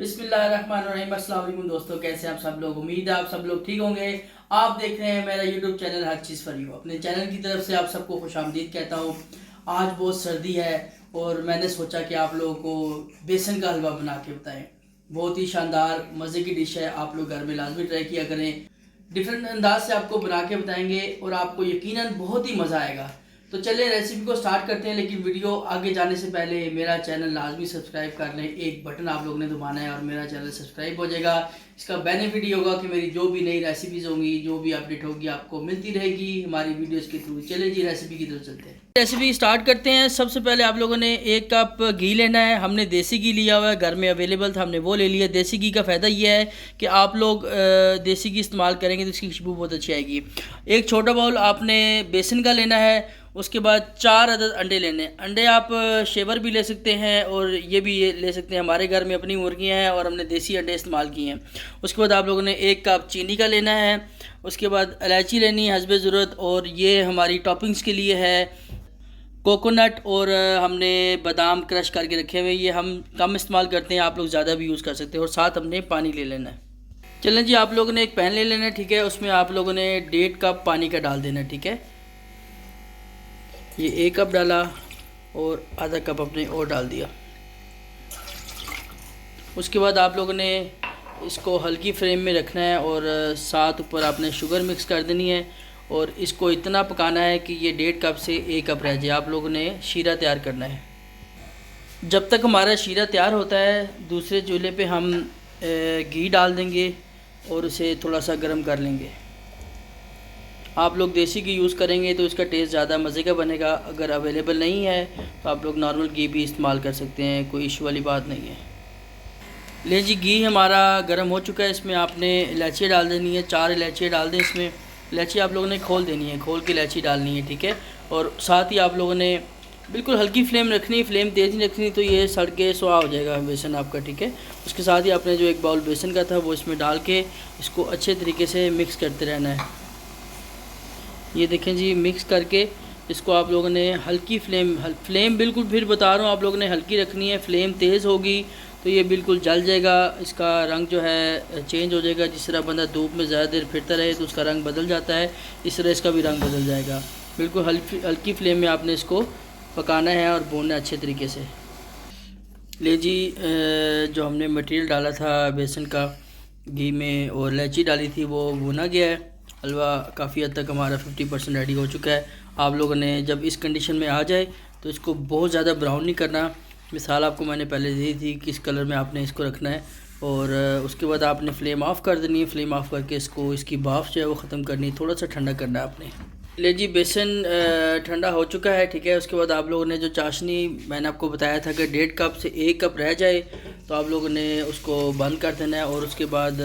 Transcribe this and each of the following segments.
बिस्मिल्लाहिर्रहमानिर्रहीम। अस्सलाम वालेकुम दोस्तों, कैसे हैं आप सब लोग। उम्मीद है आप सब लोग ठीक होंगे। आप देख रहे हैं मेरा YouTube channel her cheese for you. अपने चैनल की तरफ से आप सबको खुशामदीद कहता हूँ। आज बहुत सर्दी है और मैंने सोचा कि आप लोगों को बेसन का हलवा बना के बताएं। बहुत ही शानदार मज़े की डिश है, आप लोग घर में लाजमी ट्राई किया करें। डिफरेंट अंदाज से आपको बना के बताएंगे और आपको यकीनन बहुत ही मज़ा आएगा। तो चलिए रेसिपी को स्टार्ट करते हैं, लेकिन वीडियो आगे जाने से पहले मेरा चैनल लाजमी सब्सक्राइब कर लें। एक बटन आप लोगों ने दबाना है और मेरा चैनल सब्सक्राइब हो जाएगा। इसका बेनिफिट ये होगा कि मेरी जो भी नई रेसिपीज़ होंगी, जो भी अपडेट होगी, आपको मिलती रहेगी हमारी वीडियोस के थ्रू। चलिए जी रेसिपी की तरफ चलते हैं। रेसिपी स्टार्ट करते हैं। सबसे पहले आप लोगों ने 1 कप घी लेना है। हमने देसी घी लिया हुआ है, घर में अवेलेबल था, हमने वो ले लिया। देसी घी का फ़ायदा ये है कि आप लोग देसी घी इस्तेमाल करेंगे तो इसकी खुशबू बहुत अच्छी आएगी। एक छोटा बाउल आपने बेसन का लेना है। उसके बाद 4 अदद अंडे लेने। अंडे आप शेवर भी ले सकते हैं और ये भी ले सकते हैं। हमारे घर में अपनी मुर्गियां हैं और हमने देसी अंडे इस्तेमाल किए हैं। उसके बाद आप लोगों ने 1 कप चीनी का लेना है। उसके बाद इलायची लेनी है हस्बे ज़रूरत, और ये हमारी टॉपिंग्स के लिए है कोकोनट, और हमने बादाम क्रश करके रखे हुए। ये हम कम इस्तेमाल करते हैं, आप लोग ज़्यादा भी यूज़ कर सकते हैं। और साथ हमने पानी ले लेना है। चलें जी, आप लोगों ने एक पैन ले लेना है, ठीक है। उसमें आप लोगों ने 1.5 कप पानी का डाल देना है, ठीक है। ये 1 कप डाला और आधा कप अपने और डाल दिया। उसके बाद आप लोगों ने इसको हल्की फ्लेम में रखना है और साथ ऊपर आपने शुगर मिक्स कर देनी है। और इसको इतना पकाना है कि ये 1.5 कप से 1 कप रह जाए। आप लोगों ने शीरा तैयार करना है। जब तक हमारा शीरा तैयार होता है, दूसरे चूल्हे पे हम घी डाल देंगे और उसे थोड़ा सा गर्म कर लेंगे। आप लोग देसी घी यूज़ करेंगे तो इसका टेस्ट ज़्यादा मज़े का बनेगा। अगर अवेलेबल नहीं है तो आप लोग नॉर्मल घी भी इस्तेमाल कर सकते हैं, कोई इशू वाली बात नहीं है। ले जी, घी हमारा गर्म हो चुका है। इसमें आपने इलायची डाल देनी है। 4 इलायची डाल दें इसमें। इलायची आप लोगों ने खोल देनी है, खोल के इलायची डालनी है, ठीक है। और साथ ही आप लोगों ने बिल्कुल हल्की फ्लेम रखनी है, फ्लेम तेज़ नहीं रखनी, तो ये सड़ के सुहा हो जाएगा बेसन आपका, ठीक है। उसके साथ ही आपने जो 1 बाउल बेसन का था वो इसमें डाल के इसको अच्छे तरीके से मिक्स करते रहना है। ये देखें जी, मिक्स करके इसको आप लोगों ने हल्की फ्लेम बिल्कुल, फिर बता रहा हूँ, आप लोगों ने हल्की रखनी है। फ्लेम तेज़ होगी तो ये बिल्कुल जल जाएगा। इसका रंग जो है चेंज हो जाएगा। जिस तरह बंदा धूप में ज़्यादा देर फिरता रहे तो उसका रंग बदल जाता है, इस तरह इसका भी रंग बदल जाएगा। बिल्कुल हल्की फ्लेम में आपने इसको पकाना है और भूनना है अच्छे तरीके से। ले जी, जो हमने मटेरियल डाला था बेसन का घी में और इलायची डाली थी वो भुना गया है। हलवा काफ़ी हद तक हमारा 50% रेडी हो चुका है। आप लोगों ने जब इस कंडीशन में आ जाए तो इसको बहुत ज़्यादा ब्राउन नहीं करना। मिसाल आपको मैंने पहले दी थी किस कलर में आपने इसको रखना है। और उसके बाद आपने फ्लेम ऑफ़ कर देनी है। फ्लेम ऑफ़ करके इसको, इसकी भाप जो है वो ख़त्म करनी है। थोड़ा सा ठंडा करना है आपने। ले जी, बेसन ठंडा हो चुका है, ठीक है। उसके बाद आप लोगों ने जो चाशनी मैंने आपको बताया था कि 1.5 कप से 1 कप रह जाए तो आप लोगों ने उसको बंद कर देना है। और उसके बाद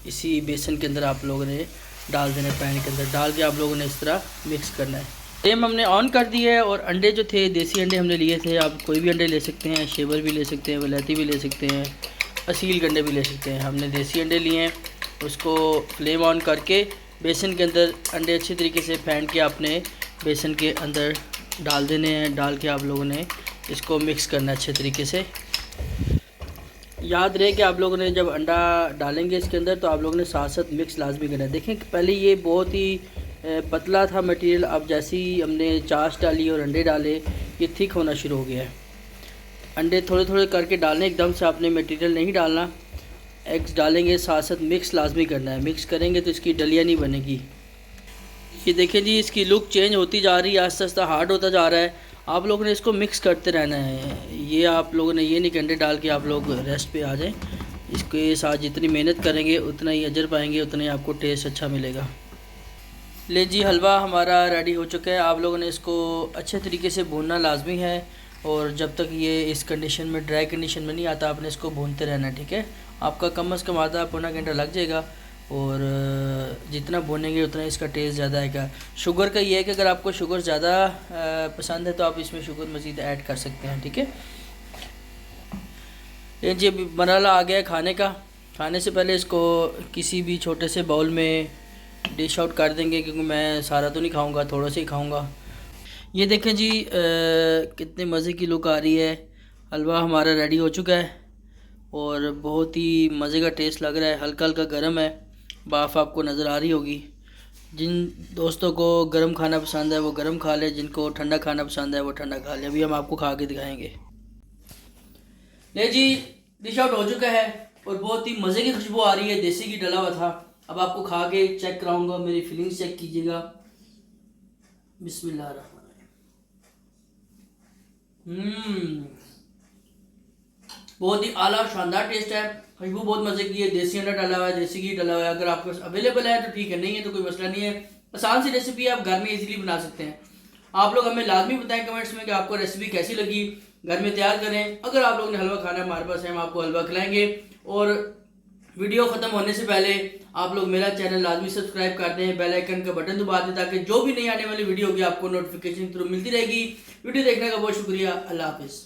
इसी बेसन के अंदर आप लोगों ने डाल देना है। पैन के अंदर डाल के आप लोगों ने इस तरह मिक्स करना है। फ्लेम हमने ऑन कर दी है। और अंडे जो थे, देसी अंडे हमने लिए थे। आप कोई भी अंडे ले सकते हैं, शेवर भी ले सकते हैं, वलैती भी ले सकते हैं, असील अंडे भी ले सकते हैं। हमने देसी अंडे लिए हैं। उसको फ्लेम ऑन करके बेसन के अंदर अंडे अच्छे तरीके से फेंट के आपने बेसन के अंदर डाल देने हैं। डाल के आप लोगों ने इसको मिक्स करना है अच्छे तरीके से। याद रहे कि आप लोगों ने जब अंडा डालेंगे इसके अंदर तो आप लोगों ने साथ साथ मिक्स लाजमी करना है। देखें पहले ये बहुत ही पतला था मटेरियल, अब जैसे ही हमने चाश डाली और अंडे डाले ये थिक होना शुरू हो गया है। अंडे थोड़े थोड़े करके डालने, एकदम से आपने मटेरियल नहीं डालना। एग्स डालेंगे साथ साथ मिक्स लाजमी करना है। मिक्स करेंगे तो इसकी डलिया नहीं बनेगी। ये देखें जी, इसकी लुक चेंज होती जा रही है, आस्ता आस्ता हार्ड होता जा रहा है। आप लोगों ने इसको मिक्स करते रहना है। ये आप लोगों ने ये नहीं कि अंडे डाल के आप लोग रेस्ट पे आ जाएं। इसके साथ जितनी मेहनत करेंगे उतना ही अजर पाएंगे, उतना ही आपको टेस्ट अच्छा मिलेगा। ले जी, हलवा हमारा रेडी हो चुका है। आप लोगों ने इसको अच्छे तरीके से भूनना लाजमी है। और जब तक ये इस कंडीशन में, ड्राई कंडीशन में नहीं आता, आपने इसको भूनते रहना है, ठीक है। आपका कम अज़ कम आधा पौना घंटा लग जाएगा। और जितना भूनेंगे उतना इसका टेस्ट ज़्यादा आएगा। शुगर का ये है कि अगर आपको शुगर ज़्यादा पसंद है तो आप इसमें शुगर मज़ीद ऐड कर सकते हैं, ठीक है। ये जी मरहला आ गया है खाने का। खाने से पहले इसको किसी भी छोटे से बाउल में डिश आउट कर देंगे, क्योंकि मैं सारा तो नहीं खाऊंगा, थोड़ा सा ही खाऊंगा। ये देखें जी, कितने मज़े की लुक आ रही है। हलवा हमारा रेडी हो चुका है। और बहुत ही मज़े का टेस्ट लग रहा है। हल्का हल्का गर्म है, बाफ आपको नज़र आ रही होगी। जिन दोस्तों को गर्म खाना पसंद है वो गर्म खा ले, जिनको ठंडा खाना पसंद है वो ठंडा खा ले। अभी हम आपको खा के दिखाएंगे। ले जी, डिश आउट हो चुका है और बहुत ही मज़े की खुशबू आ रही है, देसी घी डला हुआ था। अब आपको खा के चेक कराऊंगा, मेरी फीलिंग्स चेक कीजिएगा। बिस्मिल्लाह। बहुत ही आला शानदार टेस्ट है, खुशबू बहुत मज़े की है। देसी अंडा डाला हुआ है, देसी घी डाला हुआ है। अगर आपके पास अवेलेबल है तो ठीक है, नहीं है तो कोई मसला नहीं है। आसान सी रेसिपी है, आप घर में इजीली बना सकते हैं। आप लोग हमें लाजमी बताएं कमेंट्स में कि आपको रेसिपी कैसी लगी, घर में तैयार करें। अगर आप लोगों ने हलवा खाना है हमारे पास है, हम आपको हलवा खिलाएंगे। और वीडियो ख़त्म होने से पहले आप लोग मेरा चैनल लाजमी सब्सक्राइब कर दें, बेल आइकन का बटन दबा दें, ताकि जो भी नई आने वाली वीडियो होगी आपको नोटिफिकेशन थ्रू मिलती रहेगी। वीडियो देखने का बहुत शुक्रिया। अल्लाह हाफिज़।